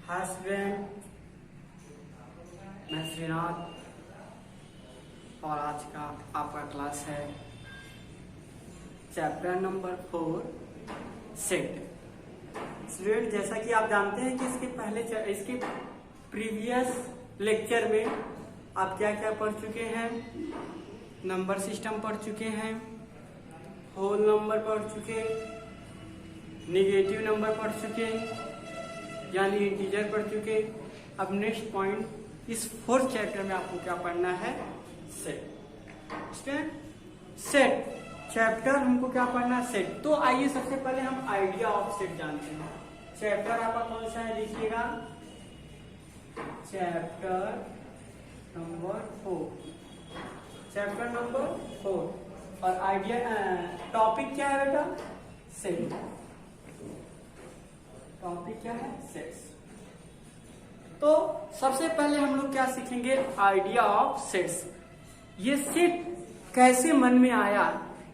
Hi student, मैं श्रीनाथ और आज का आपका क्लास है चैप्टर नंबर 4 सेट। स्टूडेंट, जैसा कि आप जानते हैं कि इसके प्रीवियस लेक्चर में आप क्या क्या पढ़ चुके हैं। नंबर सिस्टम पढ़ चुके हैं, होल नंबर पढ़ चुके, नेगेटिव नंबर पढ़ चुके, यानी इंटीजर पढ़ चुके। अब नेक्स्ट पॉइंट, इस 4th चैप्टर में आपको क्या पढ़ना है? सेट। सेट चैप्टर हमको क्या पढ़ना है? सेट। तो आइए सबसे पहले हम आइडिया ऑफ सेट जानते हैं। चैप्टर आपका कौन सा है? लिखिएगा चैप्टर नंबर 4। चैप्टर नंबर 4 और आइडिया टॉपिक क्या है बेटा? सेट। टॉपिक क्या है? सेट्स। तो सबसे पहले हम लोग क्या सीखेंगे? Idea of sets. ये सेट कैसे मन में आया,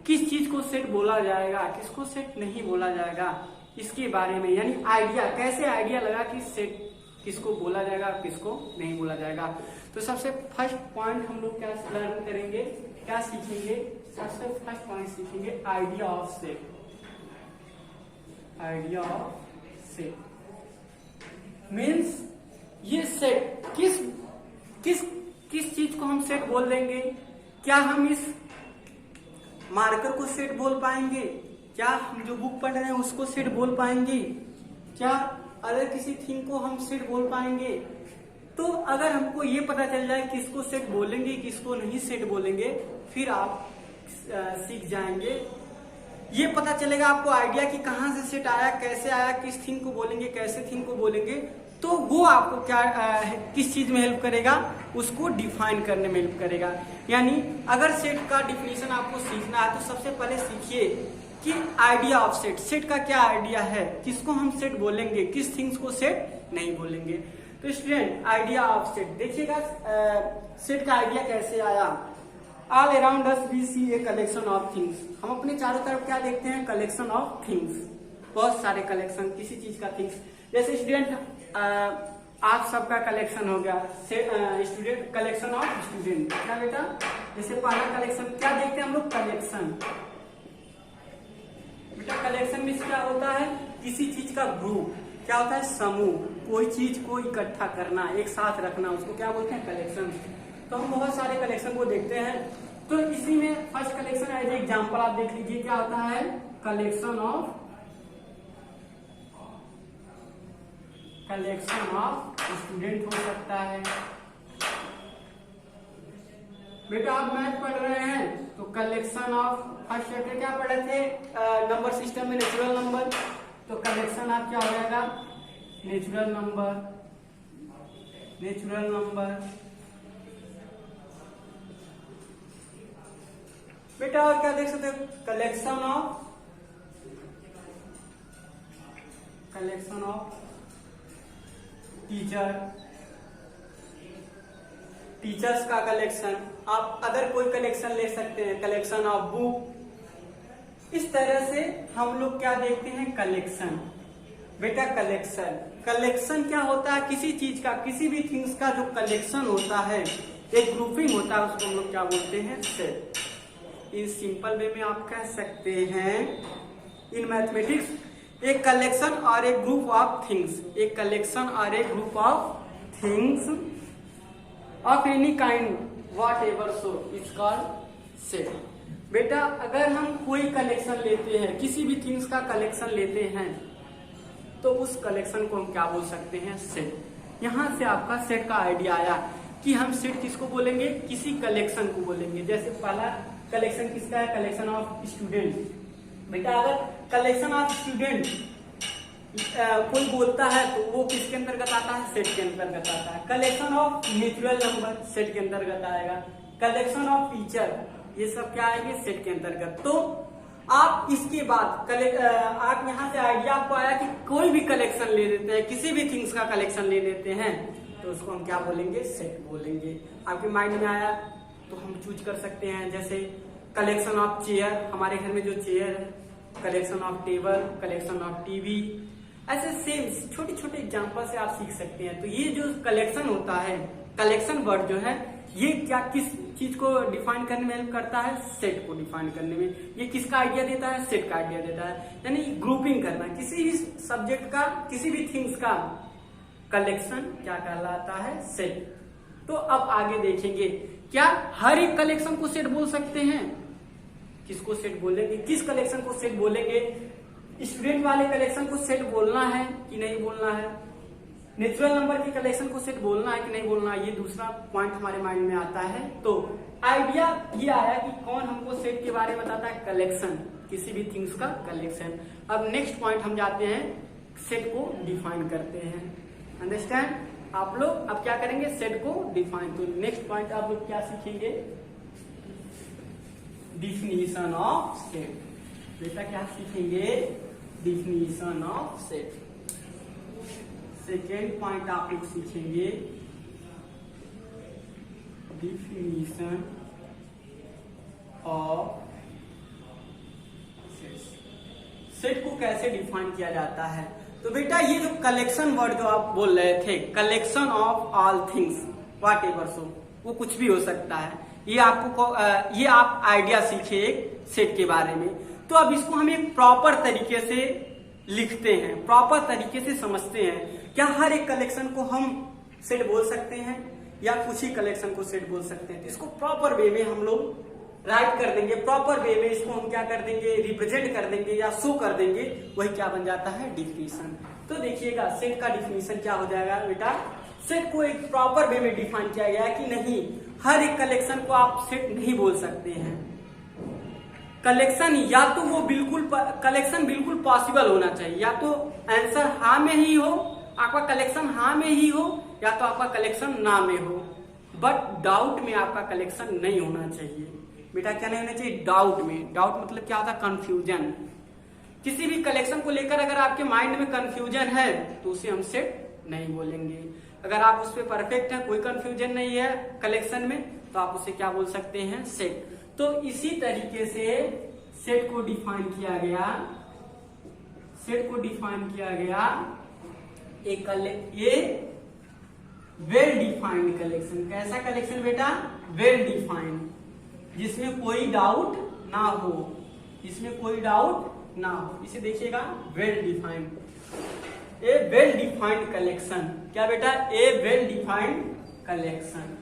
किस चीज को सेट बोला जाएगा, किसको सेट नहीं बोला जाएगा, इसके बारे में, यानी आइडिया, कैसे आइडिया लगा कि सेट किसको बोला जाएगा, किसको नहीं बोला जाएगा। तो सबसे फर्स्ट पॉइंट हम लोग क्या लर्न करेंगे, क्या सीखेंगे? सबसे फर्स्ट पॉइंट सीखेंगे idea of set. Idea of set means ये सेट किस किस किस चीज को हम सेट बोल देंगे? क्या हम इस मार्कर को सेट बोल पाएंगे? क्या हम जो बुक पढ़ रहे हैं उसको सेट बोल पाएंगे? क्या अगर किसी थिंग को हम सेट बोल पाएंगे? तो अगर हमको ये पता चल जाए किसको सेट बोलेंगे, किसको नहीं सेट बोलेंगे, फिर आप सीख जाएंगे। ये पता चलेगा आपको आइडिया कि कहाँ से सेट आया, कैसे आया, किस थिंग को बोलेंगे, कैसे थिंग को बोलेंगे। तो वो आपको क्या किस चीज में हेल्प करेगा? उसको डिफाइन करने में हेल्प करेगा। यानी अगर सेट का डिफिनीशन आपको सीखना है तो सबसे पहले सीखिए कि आइडिया ऑफ सेट, सेट का क्या आइडिया है, किसको हम सेट बोलेंगे, किस थिंग्स को सेट नहीं बोलेंगे। तो स्टूडेंट, आइडिया ऑफ सेट देखिएगा, सेट का आइडिया कैसे आया। All around us we see a collection of things. हम अपने चारों तरफ क्या देखते हैं? Collection of things. बहुत सारे कलेक्शन, किसी चीज का थिंग्स। जैसे स्टूडेंट, आप सबका कलेक्शन हो गया, स्टूडेंट कलेक्शन ऑफ स्टूडेंट। क्या बेटा? जैसे पहला कलेक्शन क्या देखते हैं हम लोग? कलेक्शन। बेटा कलेक्शन में क्या होता है? किसी चीज का ग्रुप। क्या होता है? समूह। कोई चीज को इकट्ठा करना, एक साथ रखना, उसको क्या बोलते हैं? कलेक्शन। तो हम बहुत सारे कलेक्शन को देखते हैं। तो इसी में फर्स्ट कलेक्शन एज एग्जाम्पल आप देख लीजिए, क्या होता है? कलेक्शन ऑफ स्टूडेंट हो सकता है। बेटा आप मैथ पढ़ रहे हैं तो कलेक्शन ऑफ फर्स्ट चैप्टर क्या पढ़े थे? नंबर सिस्टम में नेचुरल नंबर। तो कलेक्शन आप क्या हो जाएगा? Natural number. Natural number. बेटा और क्या देख सकते हो? Collection of teacher. टीचर्स का कलेक्शन। आप अदर कोई कलेक्शन ले सकते हैं, कलेक्शन ऑफ बुक। इस तरह से हम लोग क्या देखते हैं? कलेक्शन। बेटा कलेक्शन क्या होता है? किसी चीज का, किसी भी थिंग्स का जो कलेक्शन होता है, एक ग्रुपिंग होता है, उसको हम लोग क्या बोलते हैं? सेट। इस सिंपल वे में आप कह सकते हैं इन मैथमेटिक्स एक कलेक्शन और एक ग्रुप ऑफ थिंग्स, एक कलेक्शन और एक group of things of any kind what ever so it's called set. बेटा अगर हम कोई कलेक्शन लेते हैं, किसी भी थिंग्स का कलेक्शन लेते हैं, तो उस कलेक्शन को हम क्या बोल सकते हैं? सेट। यहां से आपका सेट का आइडिया आया कि हम सेट किसको बोलेंगे? किसी कलेक्शन को बोलेंगे। जैसे पहला कलेक्शन किसका है? Collection of student. बेटा अगर कलेक्शन ऑफ स्टूडेंट कोई बोलता है तो वो किसके अंतर्गत आता है? सेट के अंतर्गत आता है। Collection of natural number set के अंतर्गत आएगा। कलेक्शन ऑफ टीचर, ये सब क्या आएंगे? सेट के अंतर्गत। तो आप इसके बाद आप यहाँ से आइडिया आपको आया कि कोई भी कलेक्शन ले लेते हैं, किसी भी थिंग्स का कलेक्शन ले लेते हैं, तो उसको हम क्या बोलेंगे? सेट बोलेंगे। आपके माइंड में आया तो हम चूज कर सकते हैं। जैसे कलेक्शन ऑफ चेयर, हमारे घर में जो चेयर है, collection of table, collection of TV, ऐसे सेम छोटे छोटे एग्जांपल से आप सीख सकते हैं। तो ये जो कलेक्शन होता है, कलेक्शन वर्ड जो है, ये क्या किस चीज को डिफाइन करने में हेल्प करता है? सेट को डिफाइन करने में। ये किसका आइडिया देता है? सेट का आइडिया देता है। यानी ग्रुपिंग करना, किसी भी सब्जेक्ट का, किसी भी थिंग्स का कलेक्शन क्या कहलाता है? सेट। तो अब आगे देखेंगे, क्या हर एक कलेक्शन को सेट बोल सकते हैं? किसको सेट बोलेंगे? किस कलेक्शन को सेट बोलेंगे? स्टूडेंट वाले कलेक्शन को सेट बोलना है कि नहीं बोलना है? नेचुरल नंबर के कलेक्शन को सेट बोलना है कि नहीं बोलना है? ये दूसरा पॉइंट हमारे माइंड में आता है। तो आइडिया ये आया कि कौन हमको सेट के बारे में बताता है? कलेक्शन, किसी भी थिंग्स का कलेक्शन। अब नेक्स्ट पॉइंट हम जाते हैं, सेट को डिफाइन करते हैं। अंडरस्टैंड? आप लोग अब क्या करेंगे? सेट को डिफाइन। तो नेक्स्ट पॉइंट आप लोग क्या सीखेंगे? Definition of set. बेटा क्या सीखेंगे? Definition of set. Second point आप लोग सीखेंगे डिफिनीशन ऑफ सेट को कैसे डिफाइन किया जाता है। तो बेटा ये जो कलेक्शन वर्ड जो आप बोल रहे थे, collection of all things what ever so, वो कुछ भी हो सकता है। ये आप आइडिया सीखे एक सेट के बारे में। तो अब इसको हम एक प्रॉपर तरीके से लिखते हैं, प्रॉपर तरीके से समझते हैं। क्या हर एक कलेक्शन को हम सेट बोल सकते हैं या कुछ ही कलेक्शन को सेट बोल सकते हैं? तो इसको प्रॉपर वे में हम लोग राइट कर देंगे, प्रॉपर वे में इसको हम क्या कर देंगे? रिप्रेजेंट कर देंगे या शो कर देंगे। वही क्या बन जाता है? डिफिनीशन। तो देखिएगा सेट का डिफिनीशन क्या हो जाएगा बेटा? सेट को एक प्रॉपर वे में डिफाइन किया गया है कि नहीं, हर एक कलेक्शन को आप सेट नहीं बोल सकते हैं। कलेक्शन या तो वो कलेक्शन बिल्कुल पॉसिबल होना चाहिए, या तो आंसर हाँ में ही हो, आपका कलेक्शन हाँ में ही हो, या तो आपका कलेक्शन ना में हो। बट डाउट में आपका कलेक्शन नहीं होना चाहिए। बेटा क्या नहीं होना चाहिए? डाउट में। डाउट मतलब क्या होता है? कंफ्यूजन। किसी भी कलेक्शन को लेकर अगर आपके माइंड में कंफ्यूजन है तो उसे हम सेट नहीं बोलेंगे। अगर आप उस पर परफेक्ट है, कोई कंफ्यूजन नहीं है कलेक्शन में, तो आप उसे क्या बोल सकते हैं? सेट। तो इसी तरीके से सेट को डिफाइन किया गया, सेट को डिफाइन किया गया ये वेल डिफाइंड कलेक्शन। कैसा कलेक्शन बेटा? वेल डिफाइंड, जिसमें कोई डाउट ना हो, जिसमें कोई डाउट ना हो। इसे देखिएगा, well defined. A well defined collection. क्या बेटा? A well defined collection.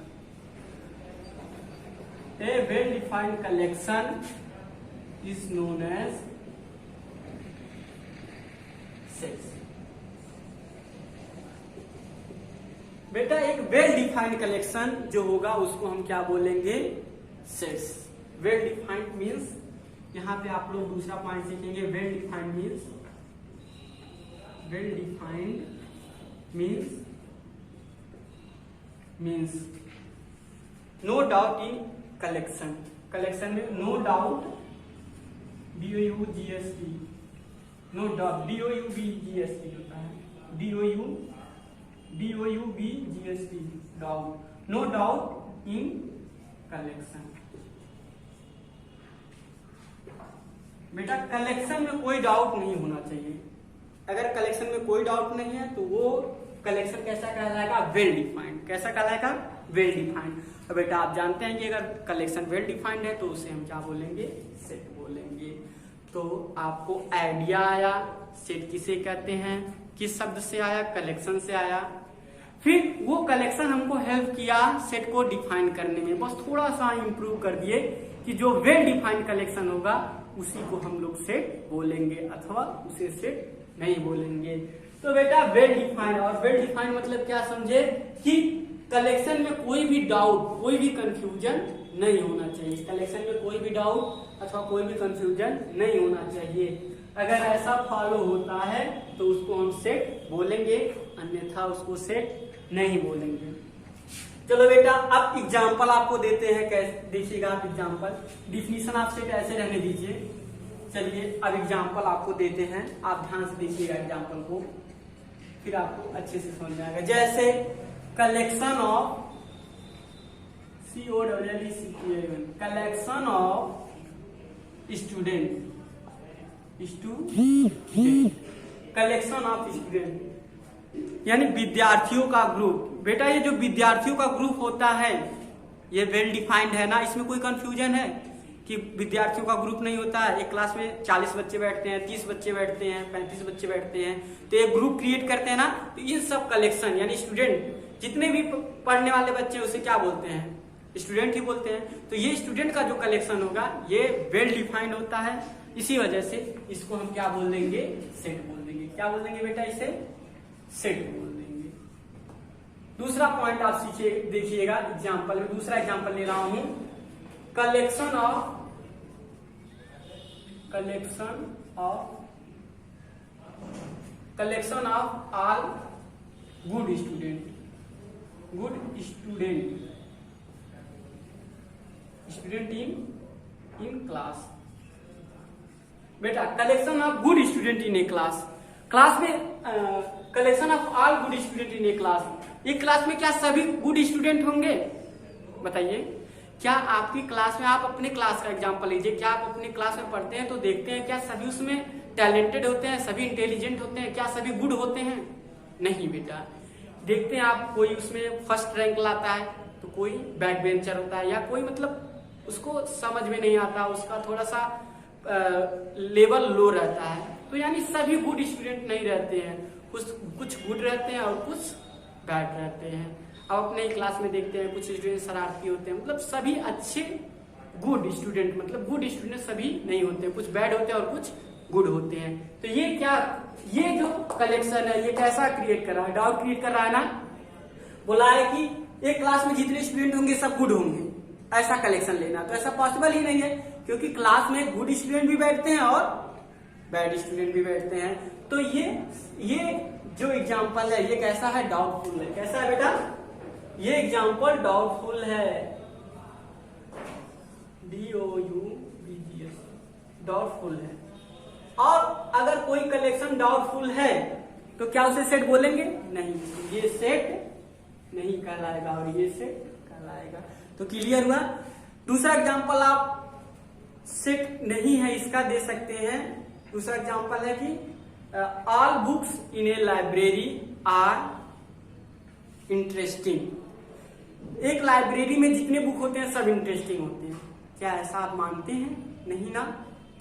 A well-defined collection is known as sets. बेटा एक वेल डिफाइंड कलेक्शन जो होगा उसको हम क्या बोलेंगे? सेट्स। वेल डिफाइंड मीन्स, यहां पे आप लोग दूसरा पॉइंट सीखेंगे। Well defined means no doubt in collection. Collection में no doubt, DOUGST, no doubt, DOUBGST होता है, DOUBGST, doubt, no doubt in collection. बेटा कलेक्शन में कोई डाउट नहीं होना चाहिए। अगर कलेक्शन में कोई डाउट नहीं है तो वो कलेक्शन कैसा कहलाएगा? Well defined. कैसा कहलाएगा? Well defined. तो बेटा आप जानते हैं कि अगर कलेक्शन वेल डिफाइंड है तो उसे हम क्या बोलेंगे? सेट बोलेंगे। तो आपको आइडिया आया सेट किसे कहते हैं, किस शब्द से आया? कलेक्शन से आया। फिर वो कलेक्शन हमको हेल्प किया सेट को डिफाइन करने में। बस थोड़ा सा इंप्रूव कर दिए कि जो वेल डिफाइंड कलेक्शन होगा उसी को हम लोग सेट बोलेंगे अथवा उसे सेट नहीं बोलेंगे। तो बेटा वेल डिफाइंड, और वेल डिफाइंड मतलब क्या समझे कि कलेक्शन में कोई भी डाउट, कोई भी कंफ्यूजन नहीं होना चाहिए। कलेक्शन में कोई भी डाउट अथवा कोई भी कंफ्यूजन नहीं होना चाहिए। अगर ऐसा फॉलो होता है तो उसको हम सेट बोलेंगे, अन्यथा उसको सेट नहीं बोलेंगे। चलो बेटा अब एग्जाम्पल आपको देते हैं, कैसे देखिएगा आप एग्जाम्पल। डिफिनीशन ऑफ सेट ऐसे रहने दीजिए। चलिए अब एग्जाम्पल आपको देते हैं, आप ध्यान से देखिएगा एग्जाम्पल को, फिर आपको अच्छे से समझ में आएगा। जैसे collection of collection of student collection of student यानी विद्यार्थियों का ग्रुप। बेटा ये जो विद्यार्थियों का ग्रुप होता है ये वेल डिफाइंड है ना, इसमें कोई कंफ्यूजन है कि विद्यार्थियों का ग्रुप नहीं होता है। एक क्लास में 40 बच्चे बैठते हैं, 30 बच्चे बैठते हैं, 35 बच्चे बैठते हैं, तो एक ग्रुप क्रिएट करते हैं ना, तो इन सब कलेक्शन यानी स्टूडेंट जितने भी पढ़ने वाले बच्चे हैं उसे क्या बोलते हैं, स्टूडेंट ही बोलते हैं। तो ये स्टूडेंट का जो कलेक्शन होगा ये वेल डिफाइंड होता है, इसी वजह से इसको हम क्या बोल देंगे, सेट बोल देंगे। क्या बोल देंगे बेटा, इसे सेट बोल देंगे। दूसरा पॉइंट आप सीखिए, देखिएगा एग्जाम्पल में, दूसरा एग्जाम्पल ले रहा हूं, collection of all good student in class. बेटा collection of good student in a class में collection of all good student in a class, एक क्लास में क्या सभी गुड स्टूडेंट होंगे? बताइए, क्या आपकी क्लास में, आप अपने क्लास का एग्जांपल लीजिए, क्या आप अपने क्लास में पढ़ते हैं तो देखते हैं क्या सभी उसमें टैलेंटेड होते हैं, सभी इंटेलिजेंट होते हैं, क्या सभी गुड होते हैं? नहीं बेटा। देखते हैं आप, कोई उसमें फर्स्ट रैंक लाता है तो कोई बैक बेंचर होता है, या कोई मतलब उसको समझ में नहीं आता, उसका थोड़ा सा लेवल लो रहता है, तो यानी सभी गुड स्टूडेंट नहीं रहते हैं, कुछ गुड रहते हैं और कुछ बैड रहते हैं। अब अपने क्लास में देखते हैं कुछ स्टूडेंट शरारती होते हैं, मतलब सभी अच्छे गुड स्टूडेंट, मतलब गुड स्टूडेंट सभी नहीं होते, कुछ बैड होते हैं और कुछ गुड होते हैं। तो ये क्या, ये जो कलेक्शन है ये कैसा क्रिएट कर रहा है, डाउट क्रिएट कर रहा है ना। बोला है कि एक क्लास में जितने स्टूडेंट होंगे सब गुड होंगे, ऐसा कलेक्शन लेना, तो ऐसा पॉसिबल ही नहीं है, क्योंकि क्लास में गुड स्टूडेंट भी बैठते हैं और बैड स्टूडेंट भी बैठते हैं। तो ये जो एग्जाम्पल है ये कैसा है, डाउटफुल है। कैसा है बेटा, ये एग्जाम्पल डाउटफुल है, DOUBGS, डाउटफुल है। और अगर कोई कलेक्शन डाउटफुल है तो क्या उसे सेट बोलेंगे? नहीं, ये सेट नहीं कहलाएगा और ये सेट कहलाएगा। तो क्लियर हुआ। दूसरा एग्जाम्पल आप सेट नहीं है इसका दे सकते हैं। दूसरा एग्जाम्पल है कि all books in a library are interesting. एक लाइब्रेरी में जितने बुक होते हैं सब इंटरेस्टिंग होते हैं, क्या ऐसा आप मानते हैं? नहीं ना।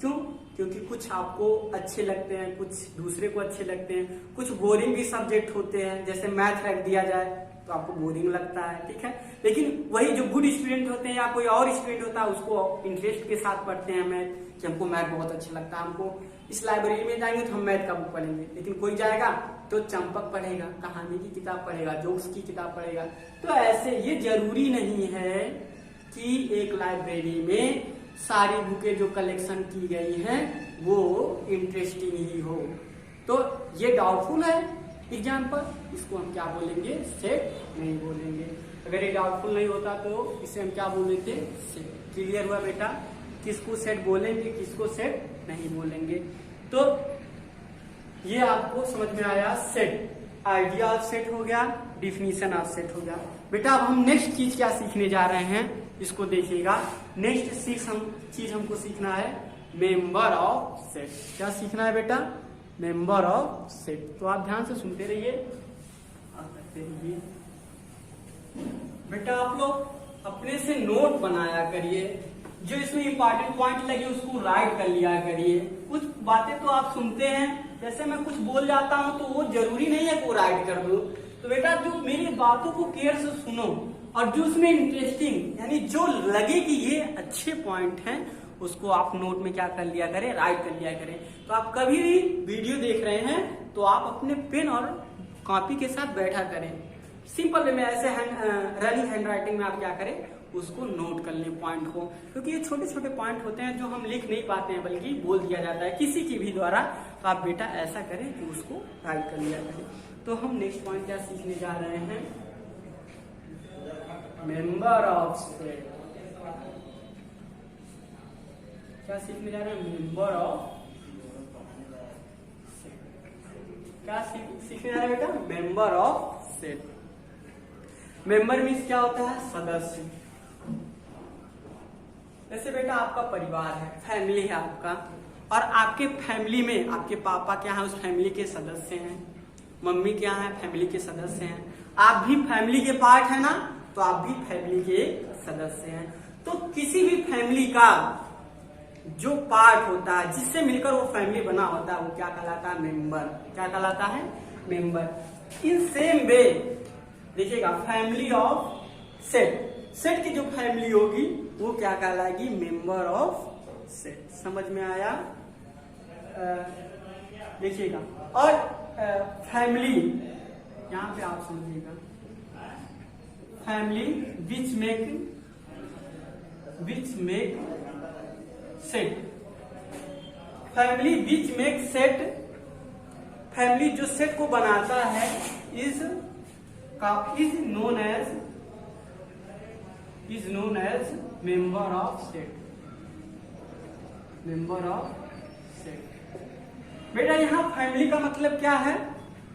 क्यों? क्योंकि कुछ आपको अच्छे लगते हैं, कुछ दूसरे को अच्छे लगते हैं, कुछ बोरिंग भी सब्जेक्ट होते हैं, जैसे मैथ रख दिया जाए तो आपको बोरिंग लगता है, ठीक है। लेकिन वही जो गुड स्टूडेंट होते हैं या कोई और स्टूडेंट होता है उसको इंटरेस्ट के साथ पढ़ते हैं मैथ, कि हमको मैथ बहुत अच्छा लगता है, हमको इस लाइब्रेरी में जाएंगे तो हम मैथ का बुक पढ़ेंगे। लेकिन कोई जाएगा तो चंपक पढ़ेगा, कहानी की किताब पढ़ेगा, जोक्स की किताब पढ़ेगा। तो ऐसे ये जरूरी नहीं है कि एक लाइब्रेरी में सारी बुकें जो कलेक्शन की गई हैं वो इंटरेस्टिंग ही हो। तो ये डाउटफुल है एग्जाम्पल, इसको हम क्या बोलेंगे? सेट नहीं बोलेंगे। अगर ये डाउटफुल नहीं होता तो इसे हम क्या बोल देते? सेट। क्लियर हुआ बेटा, किसको सेट बोलेंगे, किसको सेट नहीं बोलेंगे। तो ये आपको समझ में आया, सेट, आइडिया ऑफ सेट हो गया, डिफिनीशन ऑफ सेट हो गया। बेटा अब हम नेक्स्ट चीज क्या सीखने जा रहे हैं, इसको देखिएगा। नेक्स्ट चीज हमको सीखना है मेंबर ऑफ सेट। क्या सीखना है बेटा? Member of set. तो आप ध्यान से सुनते रहिए, आप करते रहिए। बेटा आप लोग अपने से नोट बनाया करिए, जो इसमें इंपॉर्टेंट पॉइंट लगे उसको राइट कर लिया करिए। कुछ बातें तो आप सुनते हैं, जैसे मैं कुछ बोल जाता हूं तो वो जरूरी नहीं है कि वो राइट कर दो। तो बेटा जो मेरी बातों को केयर से सुनो और जो उसमें इंटरेस्टिंग यानी जो लगे कि ये अच्छे पॉइंट हैं उसको आप नोट में क्या कर लिया करें, राइट कर लिया करें। तो आप कभी भी वीडियो देख रहे हैं तो आप अपने पेन और कॉपी के साथ बैठा करें, सिंपल वे में, ऐसे रनिंग हैंड राइटिंग में आप क्या करें, उसको नोट कर लें पॉइंट को, क्योंकि ये छोटे छोटे पॉइंट होते हैं जो हम लिख नहीं पाते हैं बल्कि बोल दिया जाता है किसी की भी द्वारा। तो आप बेटा ऐसा करें कि उसको राइट कर लिया करें। तो हम नेक्स्ट पॉइंट क्या सीखने जा रहे हैं, मेंबर ऑफ सेट। क्या सीखने जा रहे हैं? Member of set. क्या सीखने जा रहे हैं बेटा? Member of set. Member means क्या होता है? सदस्य। जैसे बेटा आपका परिवार है, फैमिली है आपका, और आपके फैमिली में आपके पापा क्या है, उस फैमिली के सदस्य हैं, मम्मी क्या है, फैमिली के सदस्य हैं, आप भी फैमिली के पार्ट है ना, तो आप भी फैमिली के सदस्य हैं। तो किसी भी फैमिली का जो पार्ट होता है, जिससे मिलकर वो फैमिली बना होता है, वो क्या कहलाता है, मेंबर। क्या कहलाता है, मेंबर। इन सेम वे देखिएगा, फैमिली ऑफ सेट, सेट की जो फैमिली होगी वो क्या कहलाएगी, मेंबर ऑफ सेट। समझ में आया? देखिएगा, और फैमिली यहां पे आप समझिएगा, family which make set, family which make set, family जो सेट को बनाता है is known as member of set, member of set. बेटा यहाँ फैमिली का मतलब क्या है,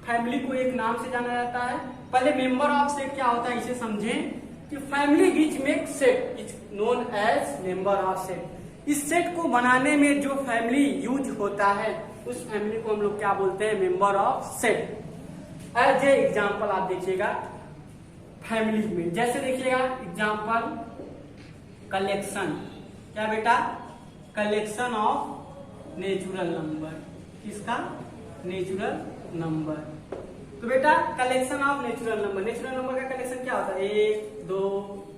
फैमिली को एक नाम से जाना जाता है। पहले मेंबर ऑफ सेट क्या होता है इसे समझें कि family which make set is known as member of set. इस सेट को बनाने में जो फैमिली यूज होता है उस फैमिली को हम लोग क्या बोलते हैं, member of set. As a example आप देखिएगा फैमिली में, जैसे देखिएगा एग्जाम्पल कलेक्शन, क्या बेटा, कलेक्शन ऑफ नेचुरल नंबर, किसका, नेचुरल नंबर। तो बेटा collection of natural number, natural number का कलेक्शन क्या होता है, 1 2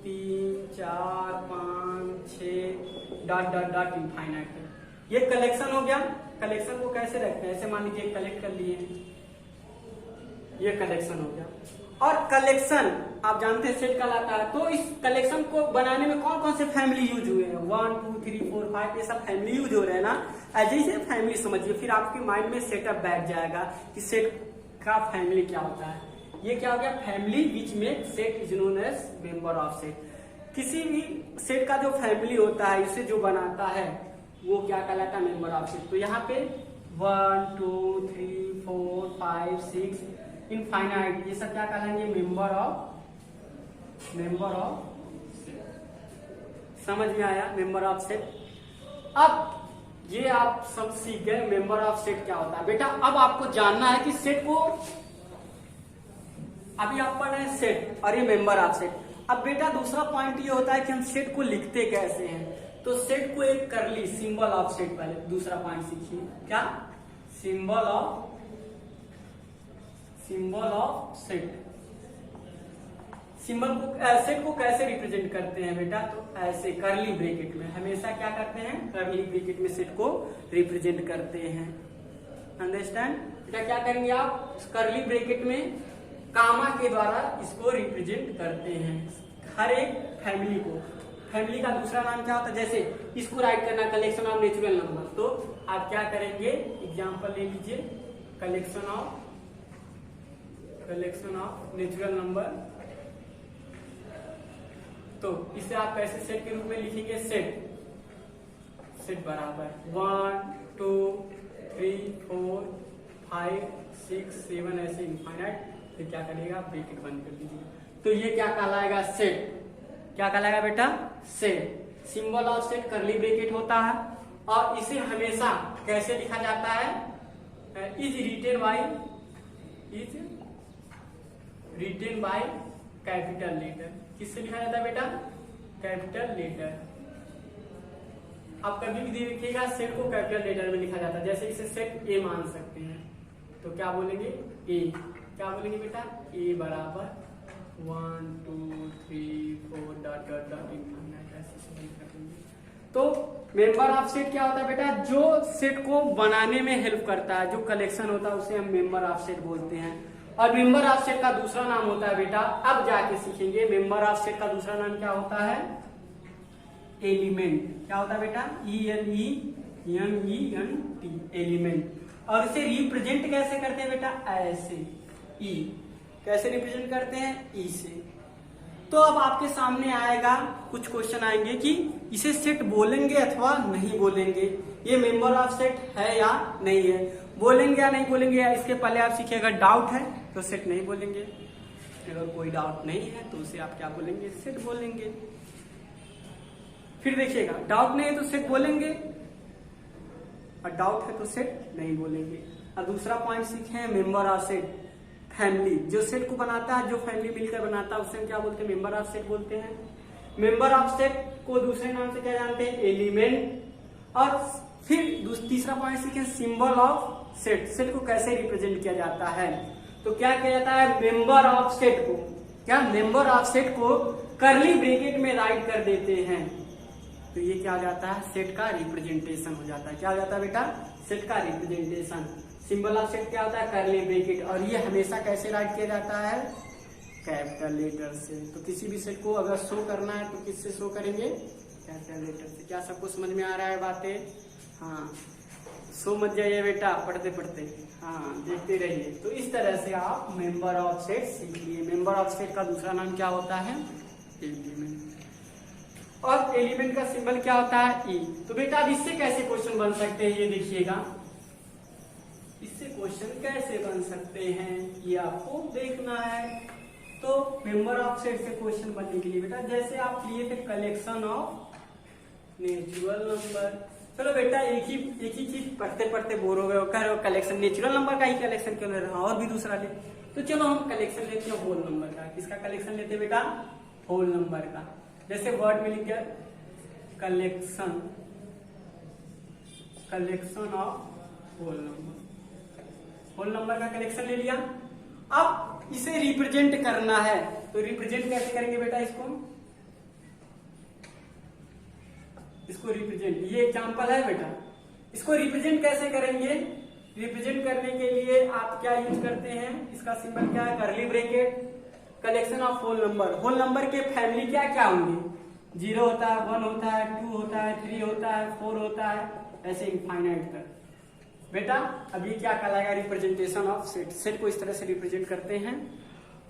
3 4 5 6 डॉट डॉट डॉट इनफाइनाइट। ये कलेक्शन हो गया। कलेक्शन को कैसे रखते हैं, ऐसे मान लीजिए कलेक्ट कर लिए, ये कलेक्शन हो गया। और कलेक्शन आप जानते हैं सेट कहलाता है। तो इस कलेक्शन को बनाने में कौन कौन से फैमिली यूज हुए हैं, 1 2 3 4 5 ये सब फैमिली यूज हो रहे हैं ना। ऐसे ही फैमिली समझिए, फिर आपके माइंड में सेटअप बैठ जाएगा कि सेट का फैमिली क्या होता है। ये क्या हो गया, family which make set is known as member of set. किसी भी सेट का जो फैमिली होता है, इसे जो बनाता है वो क्या कहलाता है, मेंबर ऑफ सेट। तो यहाँ पे 1 2 3 4 5 6 इनफाइनाइट, ये सब क्या कहलाएंगे, मेंबर ऑफ सेट। समझ में आया, मेंबर ऑफ सेट। अब ये आप सब सीख गए मेंबर ऑफ सेट क्या होता है। बेटा अब आपको जानना है कि सेट को, अभी आप पढ़ रहे हैं सेट और ये मेंबर ऑफ सेट। अब बेटा दूसरा पॉइंट ये होता है कि हम सेट को लिखते कैसे हैं। तो सेट को एक करली सिंबल ऑफ सेट, पहले दूसरा पॉइंट सीखिए, क्या, सिंबल ऑफ सेट। सिंबल को, सेट को कैसे रिप्रेजेंट करते हैं बेटा, तो ऐसे करली ब्रैकेट में, हमेशा क्या करते हैं, करली ब्रैकेट में सेट को रिप्रेजेंट करते हैं। अंडरस्टैंड बेटा, क्या करेंगे आप, करली ब्रैकेट में कामा के द्वारा इसको रिप्रेजेंट करते हैं हर एक फैमिली को। फैमिली का दूसरा नाम क्या होता है, जैसे इसको राइट करना कलेक्शन ऑफ नेचुरल नंबर, तो आप क्या करेंगे, एग्जांपल ले लीजिए, कलेक्शन ऑफ नेचुरल नंबर। तो इसे आप कैसे सेट के रूप में लिखेंगे, सेट बराबर 1 2 3 4 5 6 7 ऐसे इनफाइनाइट। फिर क्या करिएगा, ब्रैकेट बंद कर दीजिए। तो ये क्या कहलाएगा, सेट। क्या कहलाएगा बेटा, set. Symbol of set curly bracket होता है और इसे हमेशा कैसे लिखा जाता है, is written by capital letter. किससे लिखा जाता है बेटा, कैपिटल लेटर। आप कभी भी देखिएगा सेट को कैपिटल लेटर में लिखा जाता है, जैसे इसे सेट ए मान सकते हैं, तो क्या बोलेंगे, ए। क्या बोलेंगे बेटा, ए बराबर 1 2 3 4 डॉट डॉट डॉट इनफाइनाइट ऐसे लिख रखेंगे। तो मेंबर ऑफ सेट क्या होता है बेटा, जो सेट को बनाने में हेल्प करता है, जो कलेक्शन होता है उसे हम मेंबर ऑफ सेट बोलते हैं। और मेंबर ऑफ सेट का दूसरा नाम होता है बेटा, अब जाके सीखेंगे, मेंबर ऑफ सेट का दूसरा नाम क्या होता है, एलिमेंट। क्या होता है बेटा, ELEMENT, एलिमेंट। और इसे रिप्रेजेंट कैसे करते हैं बेटा, ऐसे, ई। कैसे रिप्रेजेंट करते हैं, ई से। तो अब आपके सामने आएगा, कुछ क्वेश्चन आएंगे कि इसे सेट बोलेंगे अथवा नहीं बोलेंगे, ये मेंबर ऑफ सेट है या नहीं है, बोलेंगे या नहीं बोलेंगे। या इसके पहले आप सीखिए, अगर डाउट है तो सेट नहीं बोलेंगे, अगर कोई डाउट नहीं है तो उसे आप क्या बोलेंगे, सेट बोलेंगे। फिर देखिएगा डाउट नहीं है तो सेट बोलेंगे, और डाउट है तो सेट नहीं बोलेंगे। और दूसरा पॉइंट सीखे हैं मेंबर ऑफ सेट, फैमिली। जो सेट को बनाता है, जो फैमिली मिलकर बनाता है, उससे हम क्या बोलते हैं? मेंबर ऑफ सेट बोलते हैं। मेंबर ऑफ सेट को दूसरे नाम से क्या जानते हैं? एलिमेंट। और फिर तीसरा पॉइंट सीखे सिंबल ऑफ सेट। सेट को कैसे रिप्रेजेंट किया जाता है? तो क्या किया जाता है? मेंबर ऑफ सेट को, क्या मेंबर ऑफ सेट को करली ब्रैकेट में राइट कर देते हैं, तो ये क्या हो जाता है? सेट का रिप्रेजेंटेशन हो जाता है। क्या हो जाता है बेटा? सेट का रिप्रेजेंटेशन। सिंबल ऑफ सेट क्या होता है? Curly bracket. और ये हमेशा कैसे राइट किया जाता है? कैपिटल लेटर से। तो किसी भी सेट को अगर शो करना है तो किससे शो करेंगे? कैपिटल लेटर से। क्या सबको समझ में आ रहा है बातें? हाँ, सो मत जाइए बेटा पढ़ते पढ़ते, हाँ देखते रहिए। तो इस तरह से आप मेंबर ऑफ सेट सीख लिए। मेंबर ऑफ सेट का दूसरा नाम क्या होता है? एलिमेंट। और एलिमेंट का सिंबल क्या होता है? ई। तो बेटा अब इससे कैसे क्वेश्चन बन सकते हैं ये देखिएगा। इससे क्वेश्चन कैसे बन सकते हैं ये आपको देखना है। तो मेंबर ऑफ सेट से क्वेश्चन बनने के लिए बेटा जैसे आप लिए थे कलेक्शन ऑफ नेचुरल नंबर। चलो बेटा एक ही चीज पढ़ते पढ़ते बोर हो गए, कह रहे हो कलेक्शन नेचुरल नंबर का ही कलेक्शन क्यों ले रहा, और भी दूसरा ले। तो चलो हम कलेक्शन लेते हैं होल नंबर का। किसका कलेक्शन लेते हैं बेटा? होल नंबर का। जैसे वर्ड में लिख दिया collection of whole number. Whole number का कलेक्शन ले लिया। अब इसे रिप्रेजेंट करना है, तो रिप्रेजेंट कैसे करेंगे बेटा? इसको रिप्रेजेंट, ये एग्जांपल है बेटा। इसको रिप्रेजेंट कैसे करेंगे? रिप्रेजेंट करने के लिए आप क्या यूज करते हैं? इसका सिंबल क्या है? Curly bracket. Collection of whole number. Whole number के फैमिली क्या क्या होंगे? 0 होता है, 1 होता है, 2 होता है, 3 होता है, 4 होता है, ऐसे इनफाइनाइट तक। बेटा अब ये क्या कहलाएगा? Representation of set. सेट को इस तरह से रिप्रेजेंट करते हैं।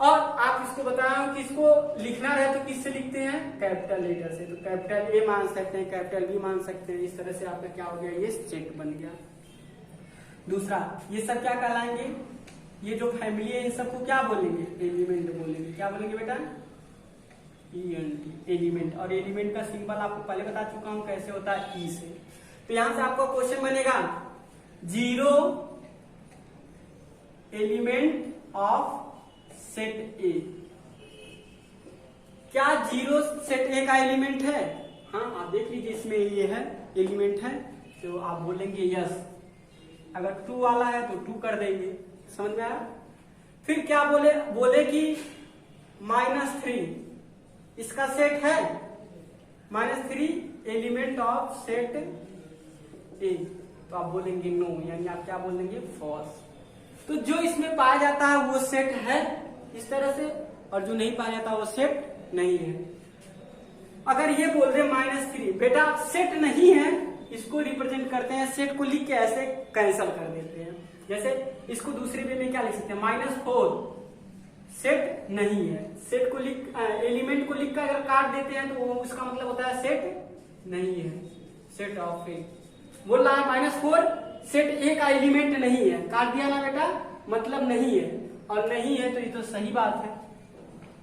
और आप इसको बताया कि इसको लिखना रहे तो किससे लिखते हैं? कैपिटल लेटर से। तो कैपिटल ए मान सकते हैं, कैपिटल बी मान सकते हैं। इस तरह से आपका क्या हो गया? ये सेट बन गया। दूसरा, ये सब क्या कहलाएंगे? ये जो फैमिली है इन सबको क्या बोलेंगे? एलिमेंट बोलेंगे। क्या बोलेंगे बेटा? ENT, element. और एलिमेंट का सिंबल आपको पहले बता चुका हूं कैसे होता है, ई से। तो यहां से आपका क्वेश्चन बनेगा 0 एलिमेंट ऑफ सेट ए। क्या 0 सेट ए का एलिमेंट है? हाँ, आप देख लीजिए इसमें ये है, एलिमेंट है, तो आप बोलेंगे यस। अगर 2 वाला है तो 2 कर देंगे। समझ में आया? फिर क्या बोले कि -3 इसका सेट है? -3 एलिमेंट ऑफ सेट ए, तो आप बोलेंगे नो, यानी आप क्या बोलेंगे? फॉल्स। तो जो इसमें पाया जाता है वो सेट है इस तरह से, और जो नहीं पाया जाता वो सेट नहीं है। अगर ये बोल रहे -3 बेटा सेट नहीं है, इसको रिप्रेजेंट करते हैं, सेट को लिख के ऐसे कैंसल कर देते हैं। जैसे इसको दूसरे वे में क्या लिख सकते हैं? -4 सेट नहीं है। सेट को लिख, एलिमेंट को लिख कर अगर काट देते हैं तो वो उसका मतलब होता है सेट नहीं है। सेट ऑफ ए बोल रहा है -4 सेट ए का एलिमेंट नहीं है, काट दिया ना बेटा, मतलब नहीं है। और नहीं है तो ये तो सही बात है।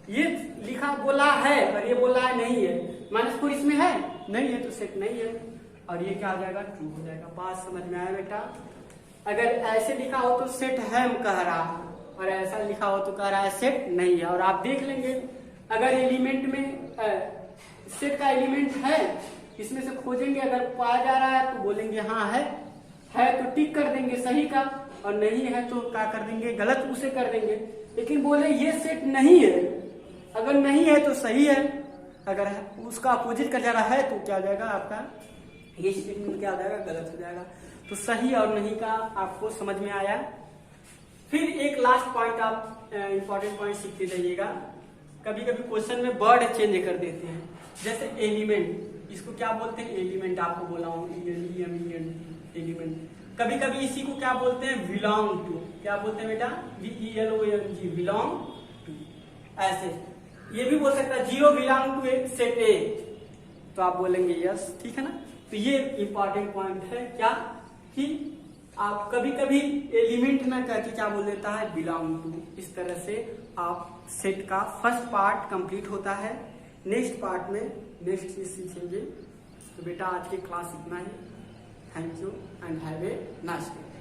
ये लिखा बोला है और ये बोला है नहीं है, -4 इसमें है नहीं है तो सेट नहीं है, और ये क्या हो जाएगा? ट्रू हो जाएगा। बात समझ में आया बेटा? अगर ऐसे लिखा हो तो सेट है कह रहा है, और ऐसा लिखा हो तो कह रहा है सेट नहीं है। और आप देख लेंगे अगर एलिमेंट में सेट का एलिमेंट है, इसमें से खोजेंगे, अगर पाया जा रहा है तो बोलेंगे हाँ है तो टिक कर देंगे सही का, और नहीं है तो क्या कर देंगे? गलत उसे कर देंगे। लेकिन बोले ये सेट नहीं है, अगर नहीं है तो सही है, अगर उसका अपोजिट कर जा रहा है तो क्या हो जाएगा? आपका ये स्टेटमेंट क्या हो जाएगा? गलत हो जाएगा। तो सही और नहीं का आपको समझ में आया। फिर एक लास्ट पॉइंट आप इंपॉर्टेंट पॉइंट सीखते जाइएगा। कभी कभी क्वेश्चन में वर्ड चेंज कर देते हैं, जैसे एलिमेंट, इसको क्या बोलते हैं? एलिमेंट। आपको बोला हूँ एलिमेंट। कभी कभी इसी को क्या बोलते हैं? Belong to. क्या बोलते हैं बेटा? VELONG, belong to. ऐसे ये भी बोल सकता है 0 बिलोंग टू सेट ए, तो आप बोलेंगे यस। ठीक है ना? तो ये इंपॉर्टेंट पॉइंट है क्या, कि आप कभी कभी एलिमेंट ना करके क्या बोल देता है? Belong to. इस तरह से आप सेट का फर्स्ट पार्ट कंप्लीट होता है। नेक्स्ट पार्ट में नेक्स्ट चीज सीखेंगे। तो बेटा आज की क्लास इतना ही। Thank you and have a nice day.